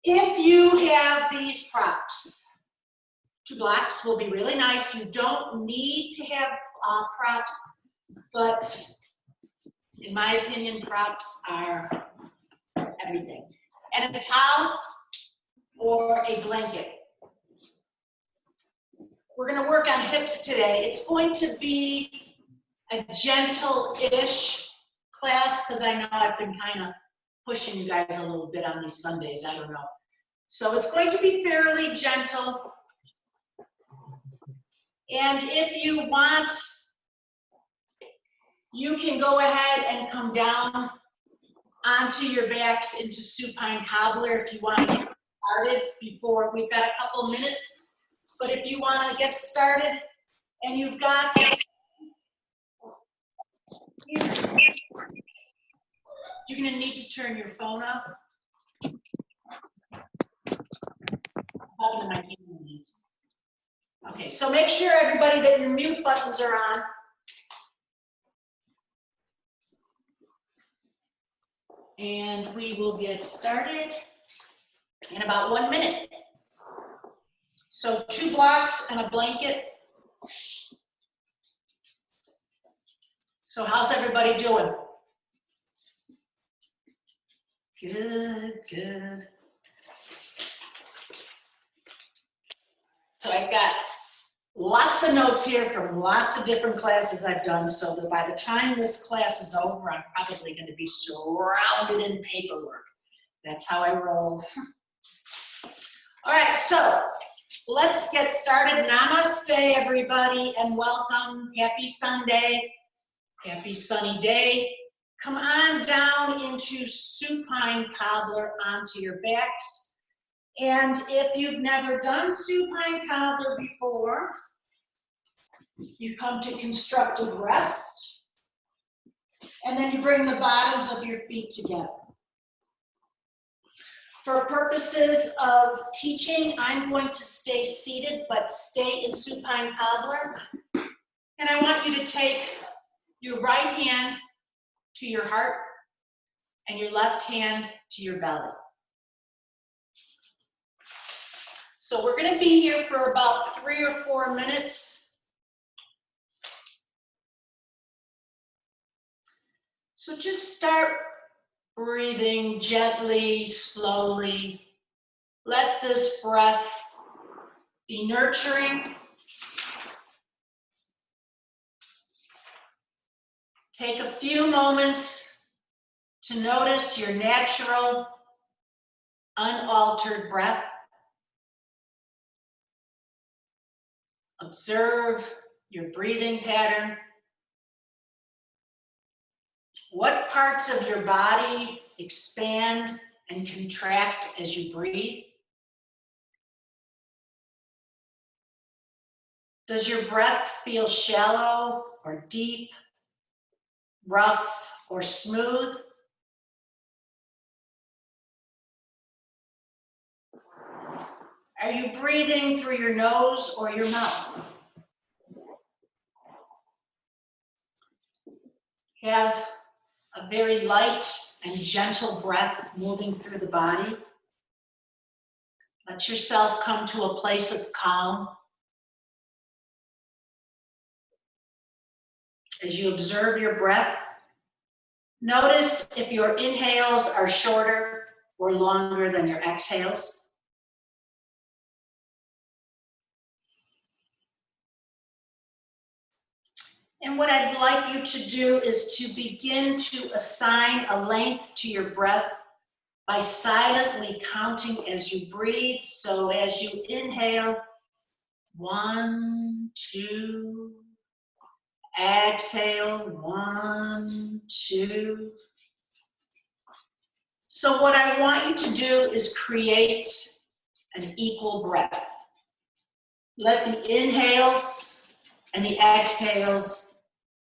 If you have these props, 2 blocks will be really nice. You don't need to have props, but in my opinion, props are everything. And a towel or a blanket. We're going to work on hips today. It's going to be a gentle-ish class because I know I've been kind of pushing you guys a little bit on these Sundays. I don't know. So it's going to be fairly gentle. And if you want, you can go ahead and come down onto your backs into supine cobbler if you want to get started before. We've got a couple minutes. But if you want to get started and you've got, you're going to need to turn your phone off. Okay, so make sure everybody that your mute buttons are on. And we will get started in about 1 minute. So 2 blocks and a blanket. So how's everybody doing? Good, good. So I've got lots of notes here from lots of different classes I've done, so that by the time this class is over, I'm probably going to be surrounded in paperwork. That's how I roll. All right, so let's get started. Namaste, everybody, and welcome. Happy Sunday. Happy sunny day. Come on down into supine cobbler onto your backs. And if you've never done supine cobbler before, you come to constructive rest. And then you bring the bottoms of your feet together. For purposes of teaching, I'm going to stay seated, but stay in supine cobbler. And I want you to take your right hand to your heart and your left hand to your belly. So we're going to be here for about 3 or 4 minutes. So just start breathing gently, slowly. Let this breath be nurturing. Take a few moments to notice your natural, unaltered breath. Observe your breathing pattern. What parts of your body expand and contract as you breathe? Does your breath feel shallow or deep, rough or smooth? Are you breathing through your nose or your mouth? Have a very light and gentle breath moving through the body. Let yourself come to a place of calm. As you observe your breath, notice if your inhales are shorter or longer than your exhales. And what I'd like you to do is to begin to assign a length to your breath by silently counting as you breathe. So as you inhale, 1, 2, exhale, 1, 2. So what I want you to do is create an equal breath. Let the inhales and the exhales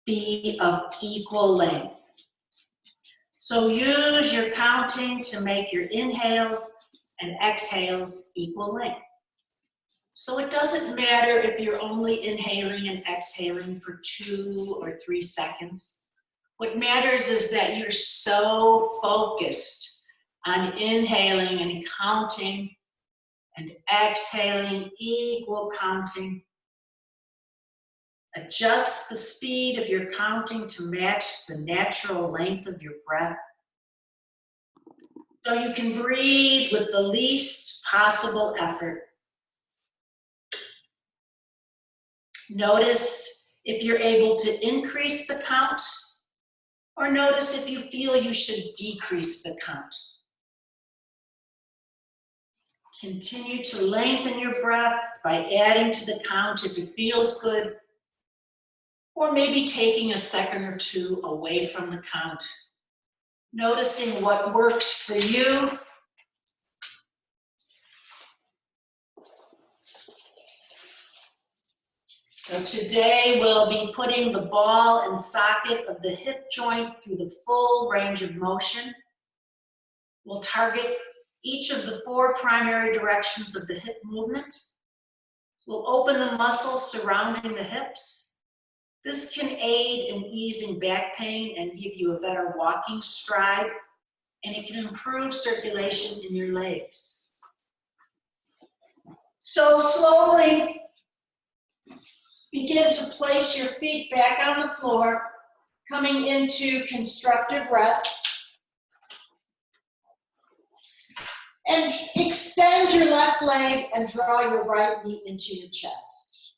be of equal length. So use your counting to make your inhales and exhales equal length. So it doesn't matter if you're only inhaling and exhaling for 2 or 3 seconds. What matters is that you're so focused On inhaling and counting, and exhaling, equal counting. Adjust the speed of your counting to match the natural length of your breath, so you can breathe with the least possible effort. Notice if you're able to increase the count, or notice if you feel you should decrease the count. Continue to lengthen your breath by adding to the count if it feels good, or maybe taking a second or two away from the count. Noticing what works for you. So today we'll be putting the ball and socket of the hip joint through the full range of motion. We'll target each of the 4 primary directions of the hip movement. We'll open the muscles surrounding the hips. This can aid in easing back pain and give you a better walking stride, and it can improve circulation in your legs. So slowly begin to place your feet back on the floor, coming into constructive rest. And extend your left leg and draw your right knee into your chest.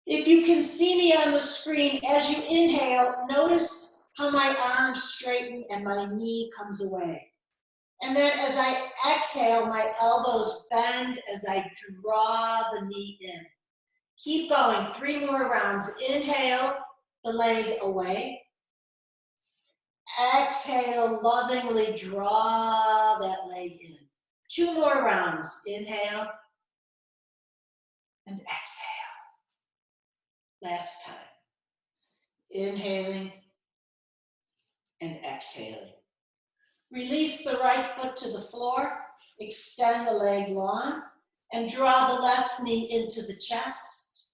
If you can see me on the screen, as you inhale, notice how my arms straighten and my knee comes away. And then as I exhale, my elbows bend as I draw the knee in. Keep going, 3 more rounds. Inhale, the leg away. Exhale, lovingly draw that leg in. 2 more rounds. Inhale and exhale. Last time. Inhaling and exhaling. Release the right foot to the floor. Extend the leg long and draw the left knee into the chest.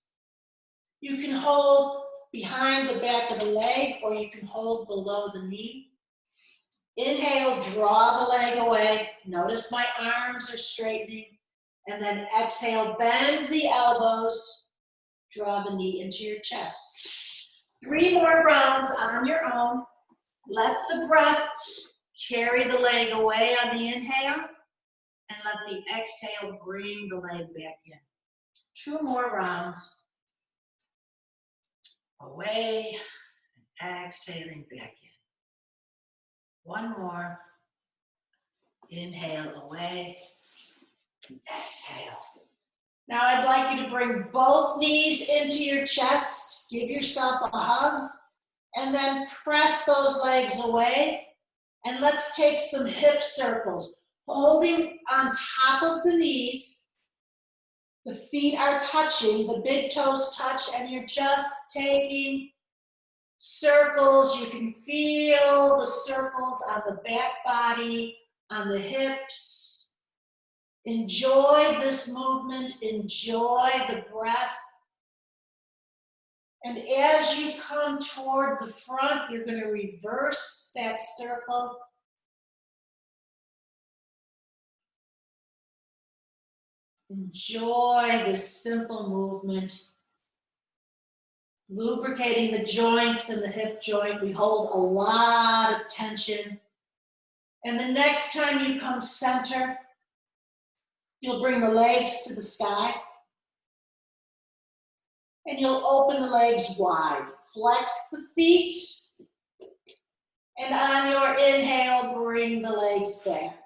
You can hold behind the back of the leg, or you can hold below the knee. Inhale, draw the leg away. Notice my arms are straightening. And then exhale, bend the elbows. Draw the knee into your chest. 3 more rounds on your own. Let the breath carry the leg away on the inhale, and let the exhale bring the leg back in. 2 more rounds. Away, and exhaling back in. 1 more. Inhale away, and exhale. Now I'd like you to bring both knees into your chest. Give yourself a hug, and then press those legs away. And let's take some hip circles. Holding on top of the knees, the feet are touching, the big toes touch, and you're just taking circles. You can feel the circles on the back body, on the hips. Enjoy this movement, enjoy the breath. And as you come toward the front, you're going to reverse that circle. Enjoy this simple movement. Lubricating the joints and the hip joint. We hold a lot of tension. And the next time you come center, you'll bring the legs to the sky. And you'll open the legs wide. Flex the feet. And on your inhale, bring the legs back.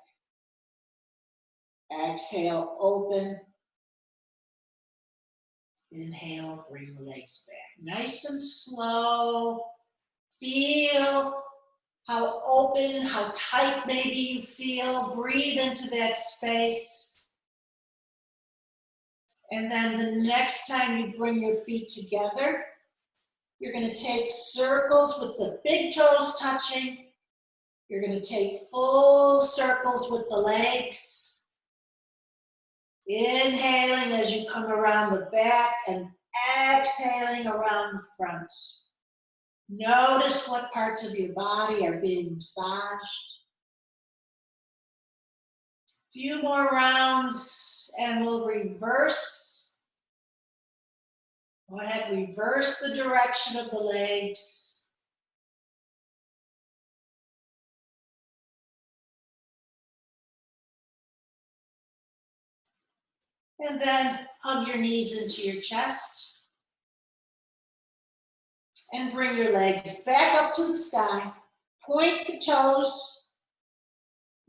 Exhale, open. Inhale, bring the legs back. Nice and slow. Feel how open, how tight maybe you feel. Breathe into that space. And then the next time you bring your feet together, you're going to take circles with the big toes touching. You're going to take full circles with the legs. Inhaling as you come around the back and exhaling around the front. Notice what parts of your body are being massaged. Few more rounds and we'll reverse. Go ahead, reverse the direction of the legs. And then hug your knees into your chest. And bring your legs back up to the sky. Point the toes.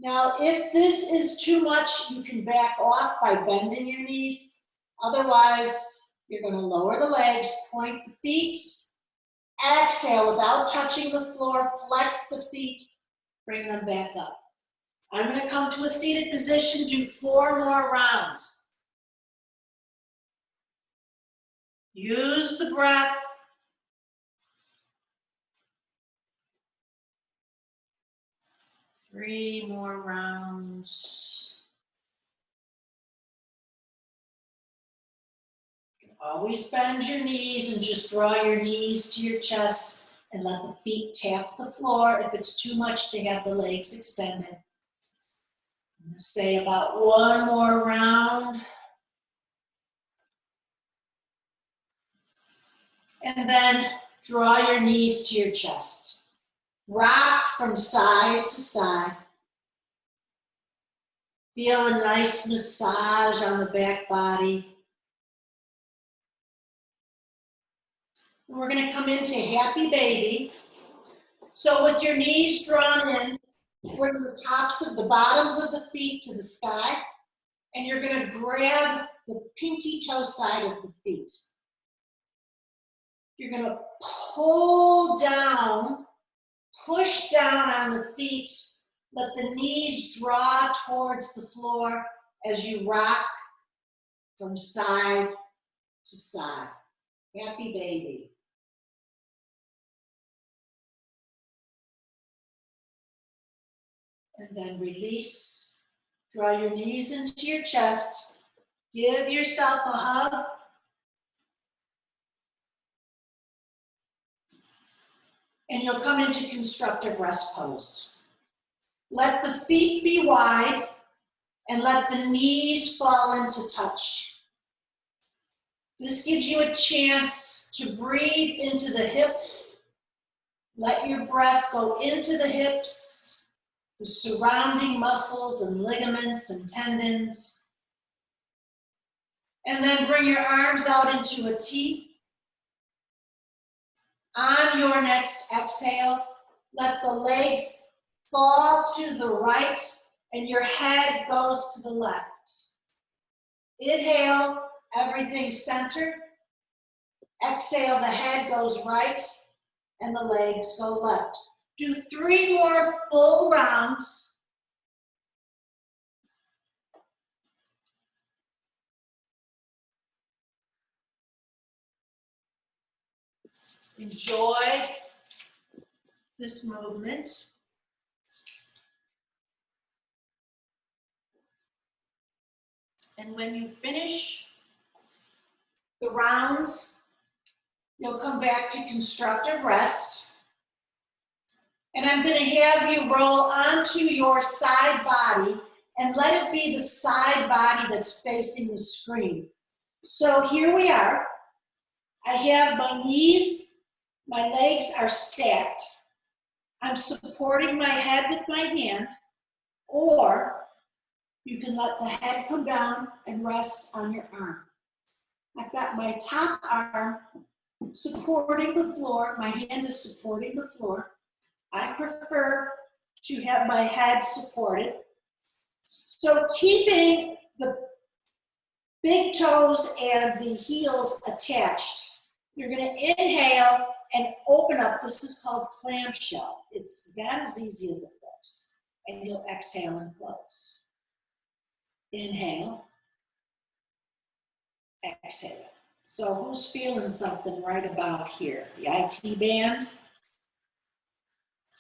Now, if this is too much, you can back off by bending your knees. Otherwise, you're going to lower the legs, point the feet. Exhale without touching the floor, flex the feet, bring them back up. I'm going to come to a seated position, do 4 more rounds. Use the breath. Three more rounds. You can always bend your knees and just draw your knees to your chest and let the feet tap the floor if it's too much to have the legs extended. I'm going to say about 1 more round. And then draw your knees to your chest. Rock from side to side. Feel a nice massage on the back body. We're going to come into happy baby. So with your knees drawn in, bring the tops of the bottoms of the feet to the sky, and you're going to grab the pinky toe side of the feet. You're going to pull down, push down on the feet, let the knees draw towards the floor as you rock from side to side. Happy baby. And then release. Draw your knees into your chest. Give yourself a hug. And you'll come into constructive rest pose. Let the feet be wide and let the knees fall into touch. This gives you a chance to breathe into the hips. Let your breath go into the hips, the surrounding muscles and ligaments and tendons. And then bring your arms out into a T. On your next exhale, let the legs fall to the right and your head goes to the left. Inhale, everything centered. Exhale, the head goes right and the legs go left. Do 3 more full rounds. Enjoy this movement. And when you finish the rounds, you'll come back to constructive rest. And I'm going to have you roll onto your side body and let it be the side body that's facing the screen. So here we are. I have my knees, my legs are stacked. I'm supporting my head with my hand, or you can let the head come down and rest on your arm. I've got my top arm supporting the floor. My hand is supporting the floor. I prefer to have my head supported. So keeping the big toes and the heels attached, you're going to inhale and open up. This is called clamshell. It's about as easy as it looks. And you'll exhale and close. Inhale. Exhale. So who's feeling something right about here? The IT band?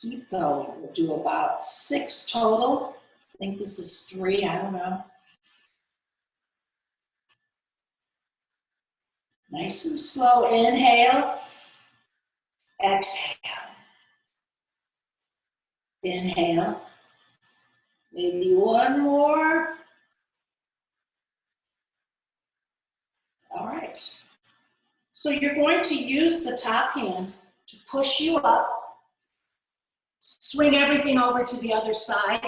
Keep going. We'll do about 6 total. I think this is 3, I don't know. Nice and slow. Inhale. Exhale. Inhale. Maybe one more. All right. So you're going to use the top hand to push you up, swing everything over to the other side,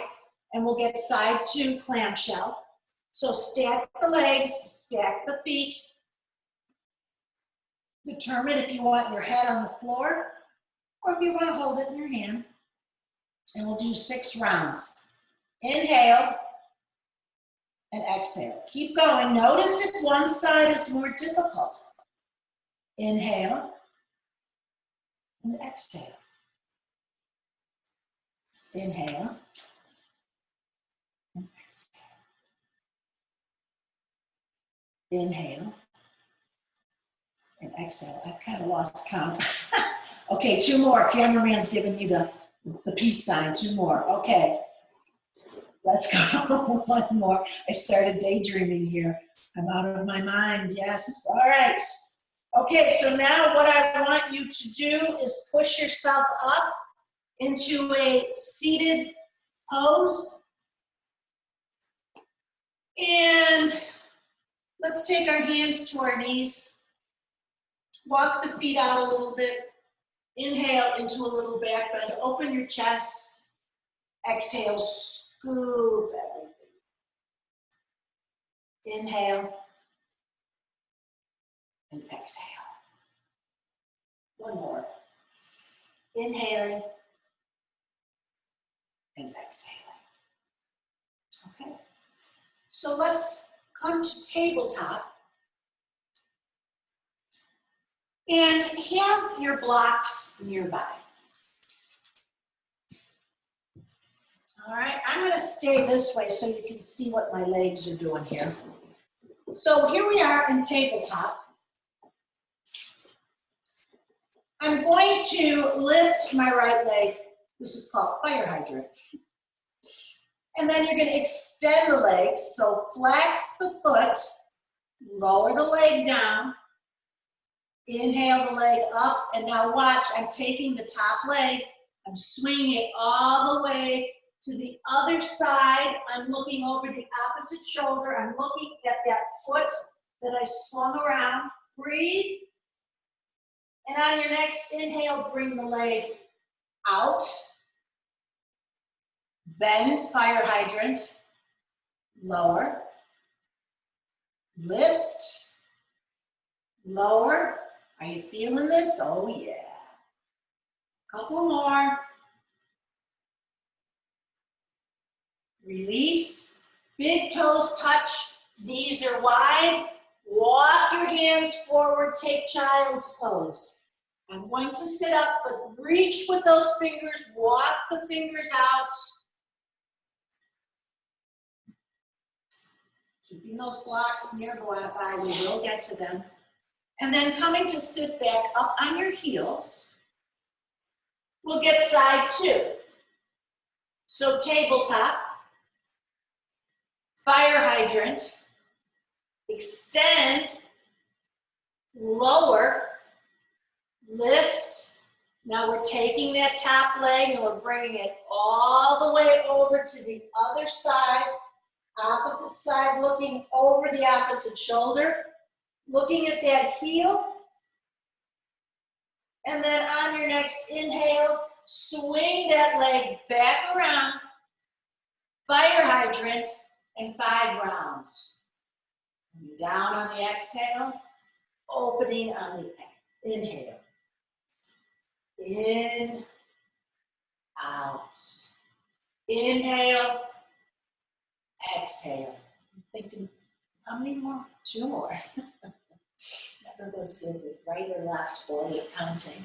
and we'll get side 2 clamshell. So stack the legs, stack the feet. Determine if you want your head on the floor or if you want to hold it in your hand. And we'll do 6 rounds. Inhale and exhale. Keep going. Notice if one side is more difficult. Inhale and exhale. Inhale and exhale. Inhale and exhale. I've kind of lost count. Okay, 2 more. Cameraman's giving me the peace sign. 2 more. Okay, let's go. 1 more. I started daydreaming here. I'm out of my mind. Yes. All right. Okay, so now what I want you to do is push yourself up into a seated pose. And let's take our hands to our knees. Walk the feet out a little bit. Inhale into a little back bend. Open your chest. Exhale, scoop everything. Inhale and exhale. 1 more. Inhaling and exhaling. Okay. So let's come to tabletop. And have your blocks nearby. All right, I'm going to stay this way so you can see what my legs are doing here. So here we are in tabletop. I'm going to lift my right leg. This is called fire hydrant. And then you're going to extend the legs. So flex the foot, lower the leg down. Inhale the leg up, and now watch, I'm taking the top leg, I'm swinging it all the way to the other side. I'm looking over the opposite shoulder. I'm looking at that foot that I swung around. Breathe. And on your next inhale, bring the leg out. Bend, fire hydrant. Lower. Lift. Lower. Are you feeling this? Oh yeah. Couple more. Release. Big toes touch. Knees are wide. Walk your hands forward. Take child's pose. I'm going to sit up, but reach with those fingers. Walk the fingers out. Keeping those blocks nearby. We will get to them. And then coming to sit back up on your heels, we'll get side 2. So tabletop, fire hydrant, extend, lower, lift. Now we're taking that top leg and we're bringing it all the way over to the other side, opposite side, looking over the opposite shoulder. Looking at that heel, and then on your next inhale, swing that leg back around, fire hydrant, and 5 rounds. Down on the exhale, opening on the inhale. In, out. Inhale, exhale. I'm thinking, how many more? 2 more. Never was good with right or left or with counting.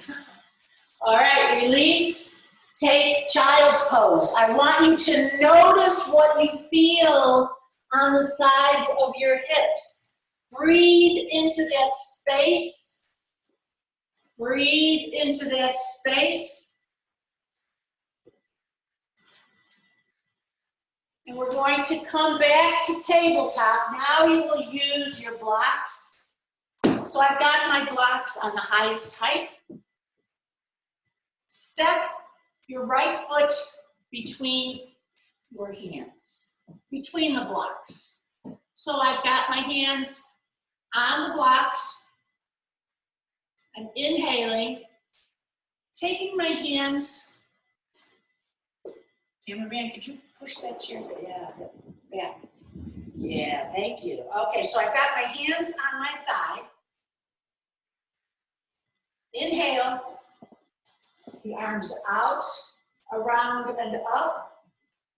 All right, release. Take child's pose. I want you to notice what you feel on the sides of your hips. Breathe into that space. Breathe into that space. And we're going to come back to tabletop. Now you will use your blocks. So I've got my blocks on the highest height. Step your right foot between your hands between the blocks. So I've got my hands on the blocks. I'm inhaling, taking my hands. Cameraman, could you push that chair? Yeah, back. Yeah, thank you. Okay, so I've got my hands on my thigh. Inhale, the arms out, around and up.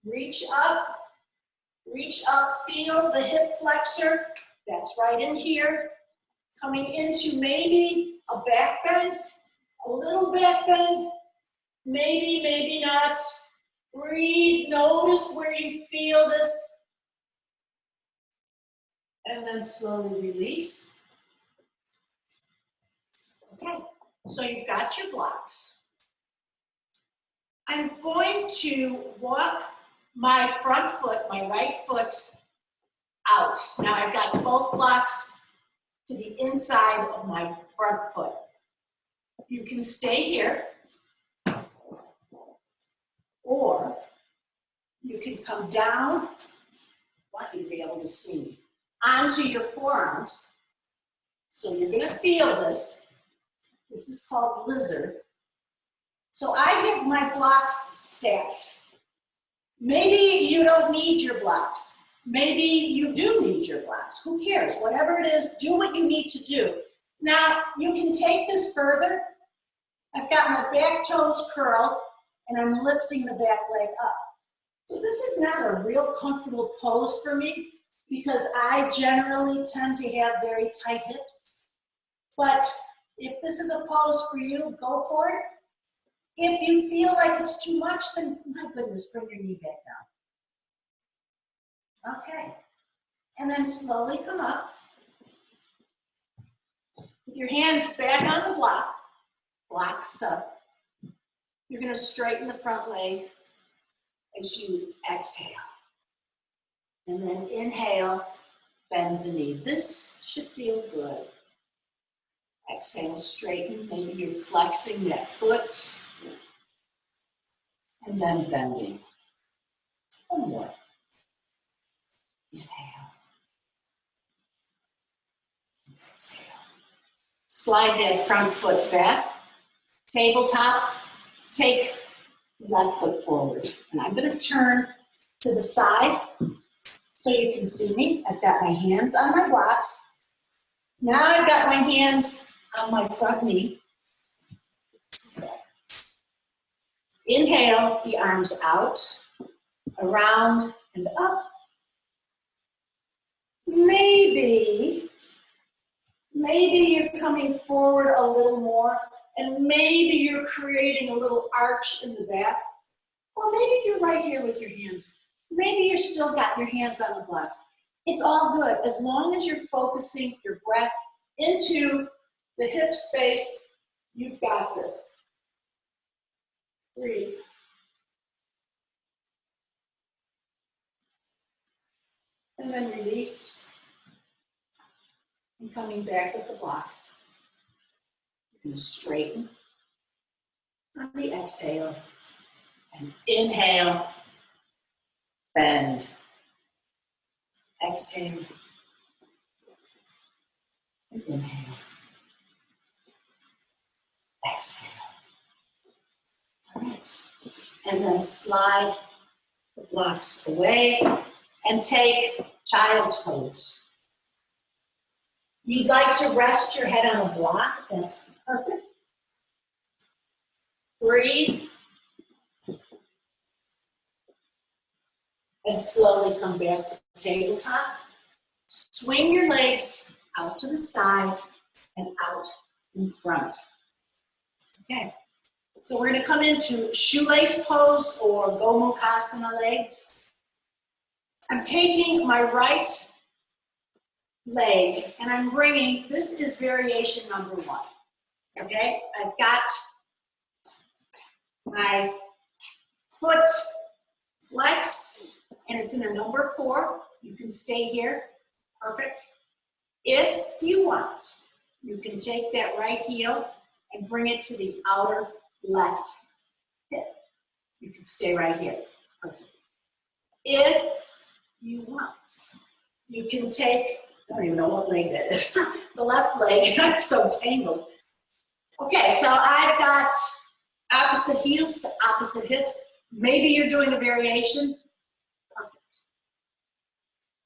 Reach up, feel the hip flexor. That's right in here. Coming into maybe a back bend, a little back bend, maybe, maybe not. Breathe, notice where you feel this. And then slowly release. Okay, so you've got your blocks. I'm going to walk my front foot, my right foot, out. Now I've got both blocks to the inside of my front foot. You can stay here, or you can come down, I want you to be able to see me, onto your forearms. So you're gonna feel this. This is called lizard. So I have my blocks stacked. Maybe you don't need your blocks. Maybe you do need your blocks. Who cares? Whatever it is, do what you need to do. Now, you can take this further. I've got my back toes curled, and I'm lifting the back leg up. So this is not a real comfortable pose for me because I generally tend to have very tight hips. But if this is a pose for you, go for it. If you feel like it's too much, then my goodness, bring your knee back down. Okay. And then slowly come up. With your hands back on the block, blocks up. You're going to straighten the front leg as you exhale. And then inhale, bend the knee. This should feel good. Exhale, straighten. Maybe you're flexing that foot. And then bending. One more. Inhale. Exhale. Slide that front foot back. Tabletop. Take left foot forward. And I'm going to turn to the side so you can see me. I've got my hands on my blocks. Now I've got my hands on my front knee. This is better. Inhale, the arms out, around and up. Maybe you're coming forward a little more, and maybe you're creating a little arch in the back. Or maybe you're right here with your hands. Maybe you're still got your hands on the blocks. It's all good, as long as you're focusing your breath into the hip space, you've got this. Breathe. And then release. And coming back with the blocks. You're going to straighten on the exhale. And inhale, bend. Exhale. And inhale. Exhale. All right. And then slide the blocks away and take child's pose. You'd like to rest your head on a block, that's perfect. Breathe. And slowly come back to tabletop. Swing your legs out to the side and out in front. Okay, so we're going to come into shoelace pose or Gomukhasana legs. I'm taking my right leg and I'm bringing, this is variation number 1. Okay, I've got my foot flexed and it's in a number 4. You can stay here, perfect. If you want, you can take that right heel and bring it to the outer left hip. You can stay right here, perfect. If you want, you can take, I don't even know what leg that is, the left leg, I'm so tangled. Okay, so I've got opposite heels to opposite hips. Maybe you're doing a variation. Perfect.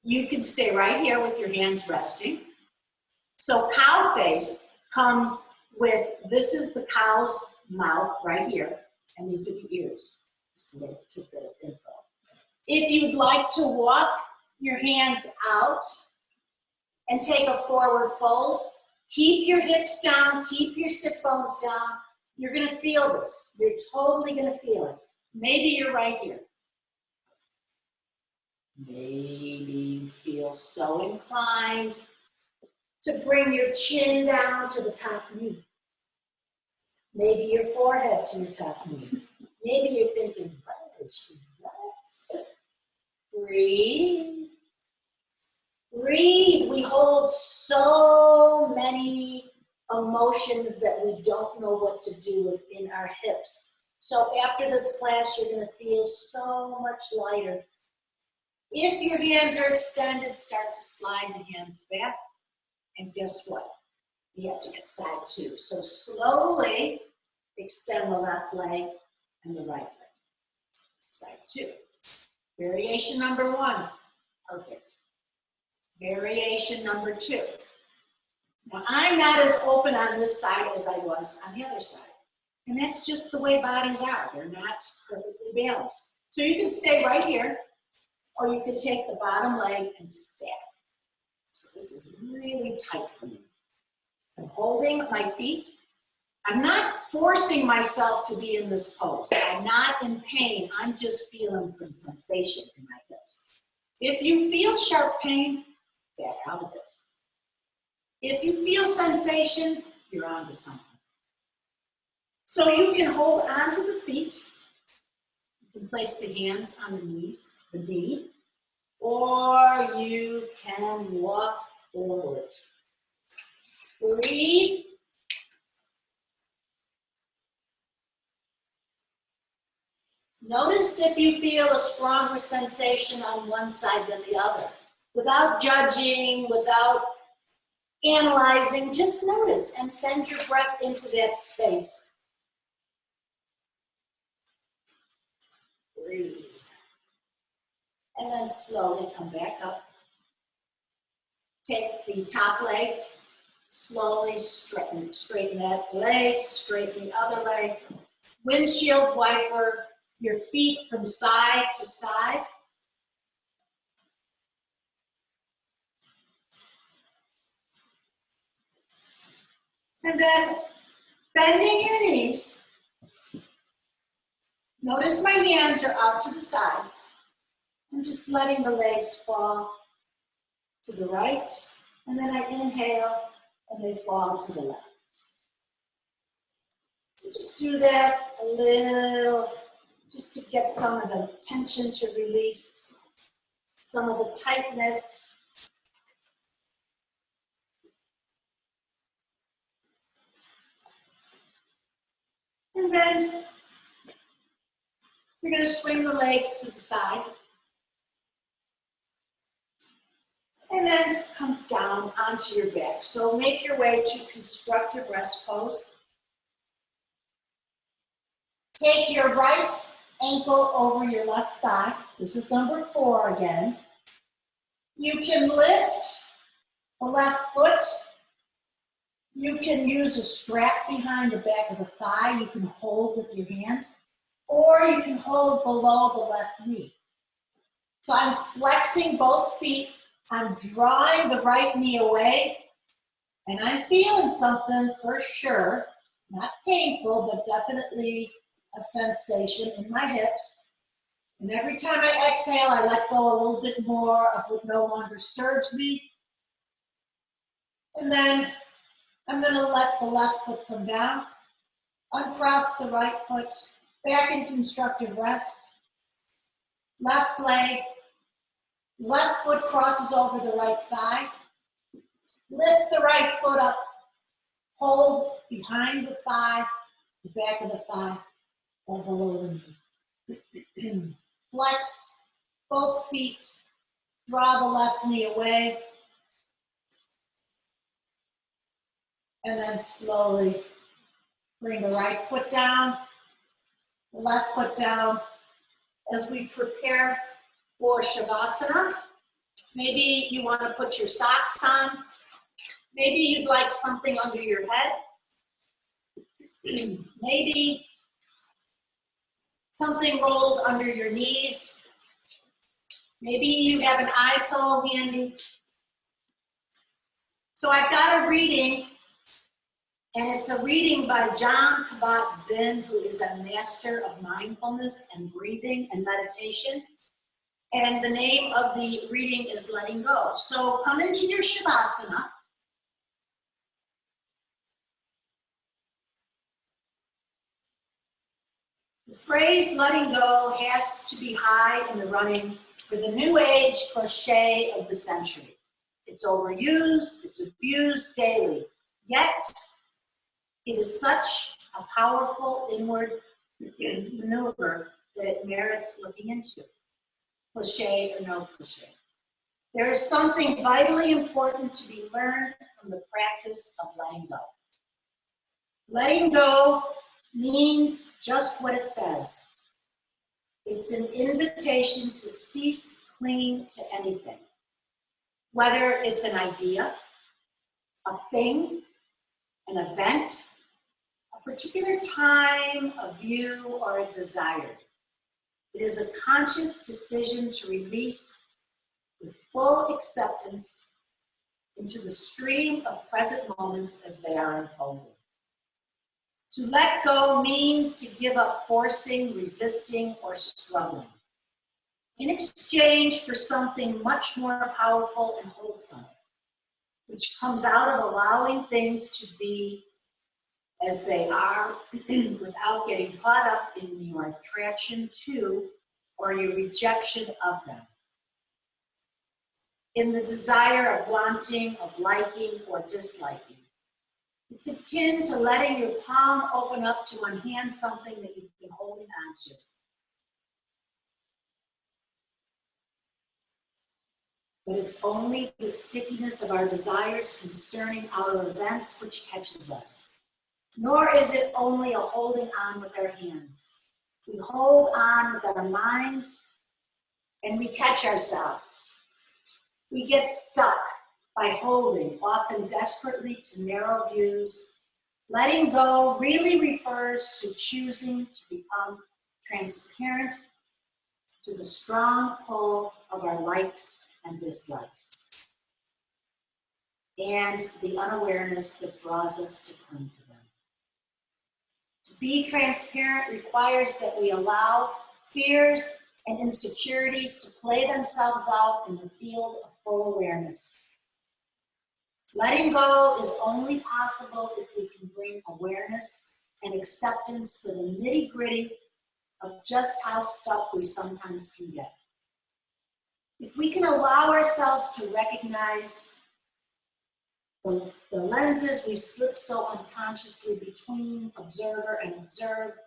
You can stay right here with your hands resting. So cow face comes with, this is the cow's mouth right here, and these are the ears. Just a little tidbit of info. If you'd like to walk your hands out and take a forward fold, keep your hips down, keep your sit bones down. You're gonna feel this. You're totally gonna feel it. Maybe you're right here. Maybe you feel so inclined to bring your chin down to the top knee. Maybe your forehead to your top knee. Maybe you're thinking, what is she nuts? Breathe. Breathe. We hold so many emotions that we don't know what to do with in our hips. So after this class, you're going to feel so much lighter. If your hands are extended, start to slide the hands back. And guess what? You have to get side two. So slowly extend the left leg and the right leg. Side two. Variation number one. Perfect. Variation number two. Now, I'm not as open on this side as I was on the other side. And that's just the way bodies are. They're not perfectly balanced. So you can stay right here, or you can take the bottom leg and stack. So this is really tight for me. I'm holding my feet. I'm not forcing myself to be in this pose. I'm not in pain. I'm just feeling some sensation in my hips. If you feel sharp pain, back out of it. If you feel sensation, you're onto something. So you can hold onto the feet. You can place the hands on the knees, the knee, or you can walk forwards. Breathe. Notice if you feel a stronger sensation on one side than the other. Without judging, without analyzing, just notice and send your breath into that space. Breathe. And then slowly come back up. Take the top leg, slowly straighten that leg, straighten the other leg. Windshield wiper your feet from side to side. And then bending your knees. Notice my hands are out to the sides. I'm just letting the legs fall to the right. And then I inhale and they fall to the left. So just do that a little, just to get some of the tension to release, some of the tightness. And then you're going to swing the legs to the side. And then come down onto your back. So make your way to constructive rest pose. Take your right ankle over your left thigh. This is number 4 again. You can lift the left foot. You can use a strap behind the back of the thigh. You can hold with your hands. Or you can hold below the left knee. So I'm flexing both feet. I'm drawing the right knee away. And I'm feeling something for sure. Not painful, but definitely a sensation in my hips. And every time I exhale, I let go a little bit more of what no longer serves me. And then I'm going to let the left foot come down, uncross the right foot, back in constructive rest. Left leg, left foot crosses over the right thigh. Lift the right foot up, hold behind the thigh, the back of the thigh, or below the knee. Flex both feet, draw the left knee away, and then slowly bring the right foot down, the left foot down. As we prepare for Shavasana, maybe you want to put your socks on. Maybe you'd like something under your head. Maybe something rolled under your knees. Maybe you have an eye pillow handy. So I've got a reading, and it's a reading by John Kabat-Zinn, who is a master of mindfulness and breathing and meditation. And the name of the reading is Letting Go. So come into your Shavasana. The phrase letting go has to be high in the running for the new age cliche of the century. It's overused, it's abused daily, yet it is such a powerful inward maneuver that it merits looking into, cliche or no cliche. There is something vitally important to be learned from the practice of letting go. Letting go means just what it says. It's an invitation to cease clinging to anything, whether it's an idea, a thing, an event, a particular time, a view, or a desire. It is a conscious decision to release with full acceptance into the stream of present moments as they are unfolding. To let go means to give up forcing, resisting, or struggling in exchange for something much more powerful and wholesome, which comes out of allowing things to be as they are without getting caught up in your attraction to or your rejection of them. In the desire of wanting, of liking, or disliking. It's akin to letting your palm open up to unhand something that you've been holding on to. But it's only the stickiness of our desires concerning outer events which catches us. Nor is it only a holding on with our hands. We hold on with our minds and we catch ourselves. We get stuck by holding, often desperately to narrow views. Letting go really refers to choosing to become transparent to the strong pull of our likes and dislikes, and the unawareness that draws us to cling to them. To be transparent requires that we allow fears and insecurities to play themselves out in the field of full awareness. Letting go is only possible if we can bring awareness and acceptance to the nitty-gritty of just how stuck we sometimes can get. If we can allow ourselves to recognize the lenses we slip so unconsciously between observer and observed,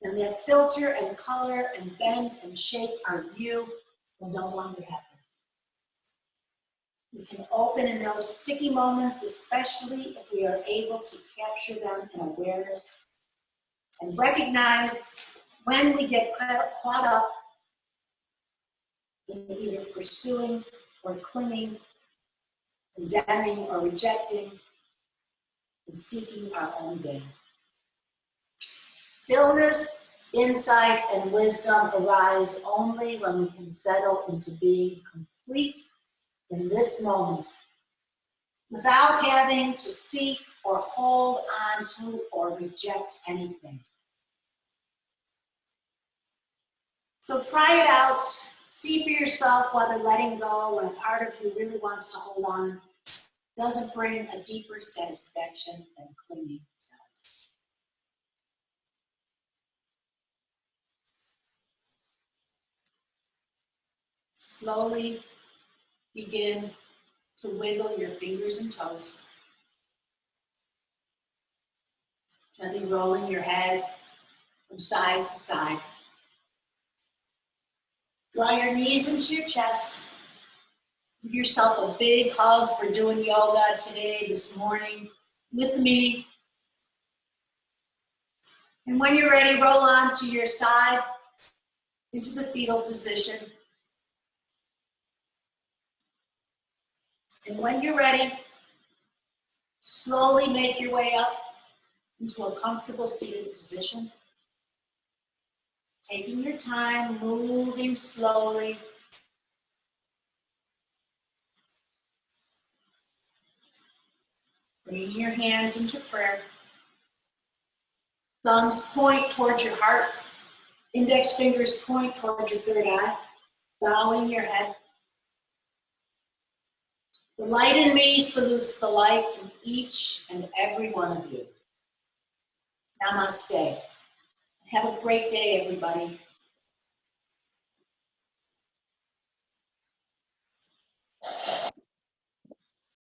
then that filter and color and bend and shape our view will no longer happen. We can open in those sticky moments, especially if we are able to capture them in awareness and recognize when we get caught up in either pursuing or clinging, condemning or rejecting, and seeking our own gain. Stillness, insight, and wisdom arise only when we can settle into being complete in this moment, without having to seek or hold on to or reject anything. So try it out. See for yourself whether letting go when a part of you really wants to hold on doesn't bring a deeper satisfaction than clinging does. Slowly begin to wiggle your fingers and toes, gently rolling your head from side to side. Draw your knees into your chest. Give yourself a big hug for doing yoga today, this morning, with me. And when you're ready, roll on to your side into the fetal position. And when you're ready, slowly make your way up into a comfortable seated position. Taking your time, moving slowly. Bringing your hands into prayer. Thumbs point towards your heart. Index fingers point towards your third eye. Bowing your head. The light in me salutes the light in each and every one of you. Namaste. Have a great day, everybody.